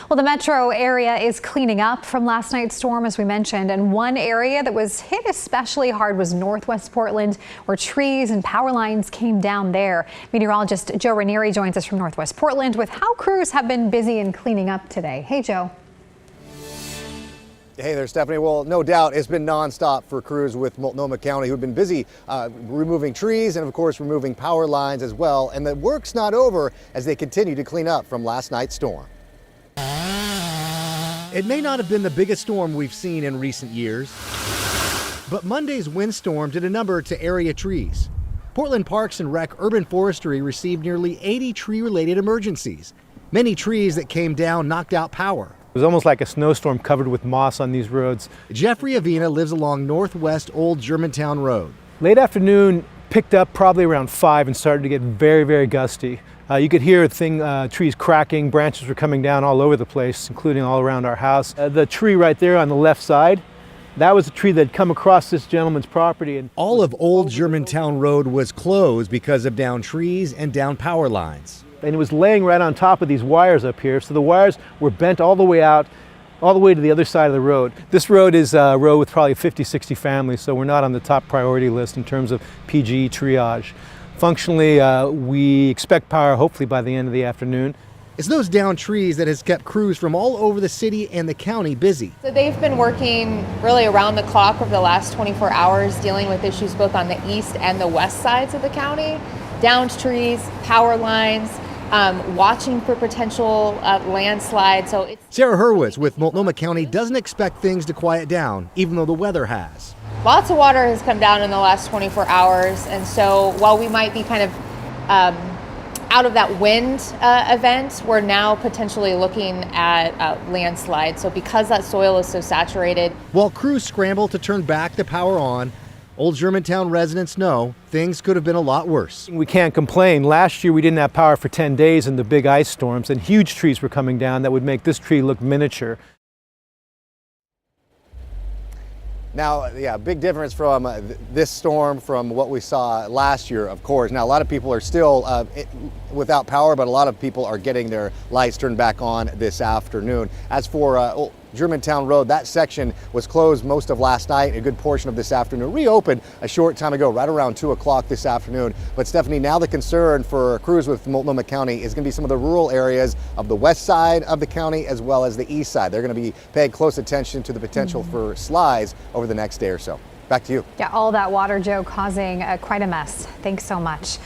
Well, the metro area is cleaning up from last night's storm, as we mentioned, and one area that was hit especially hard was northwest Portland, where trees and power lines came down there. Meteorologist Joe Ranieri joins us from northwest Portland with how crews have been busy in cleaning up today. Hey, Joe. Hey there, Stephanie. Well, no doubt it's been nonstop for crews with Multnomah County who've been busy removing trees and, of course, removing power lines as well. And the work's not over as they continue to clean up from last night's storm. It may not have been the biggest storm we've seen in recent years, but Monday's windstorm did a number to area trees. Portland Parks and Rec Urban Forestry received nearly 80 tree-related emergencies. Many trees that came down knocked out power. It was almost like a snowstorm covered with moss on these roads. Jeffrey Avina lives along Northwest Old Germantown Road. Late afternoon picked up probably around 5 and started to get very, very gusty. You could hear trees cracking, branches were coming down all over the place, including all around our house. The tree right there on the left side, that was a tree that had come across this gentleman's property. And all of Old Germantown Road was closed because of downed trees and downed power lines. And it was laying right on top of these wires up here. So the wires were bent all the way out, all the way to the other side of the road. This road is a road with probably 50, 60 families, so we're not on the top priority list in terms of PG triage. Functionally, we expect power hopefully by the end of the afternoon. It's those downed trees that has kept crews from all over the city and the county busy. So they've been working really around the clock over the last 24 hours, dealing with issues both on the east and the west sides of the county. Downed trees, power lines, watching for potential landslides. Sarah Hurwitz with Multnomah County doesn't expect things to quiet down, even though the weather has. Lots of water has come down in the last 24 hours, and so while we might be kind of out of that wind event, we're now potentially looking at landslides. So because that soil is so saturated. While crews scramble to turn back the power on, Old Germantown residents know things could have been a lot worse. We can't complain. Last year we didn't have power for 10 days in the big ice storms, and huge trees were coming down that would make this tree look miniature. Now, yeah, big difference from this storm from what we saw last year, of course. Now, a lot of people are still without power, but a lot of people are getting their lights turned back on this afternoon. As for Germantown Road, that section was closed most of last night, a good portion of this afternoon. Reopened a short time ago, right around 2 o'clock this afternoon. But Stephanie, now the concern for crews with Multnomah County is going to be some of the rural areas of the west side of the county as well as the east side. They're going to be paying close attention to the potential for slides over the next day or so. Back to you. Yeah, all that water, Joe, causing quite a mess. Thanks so much.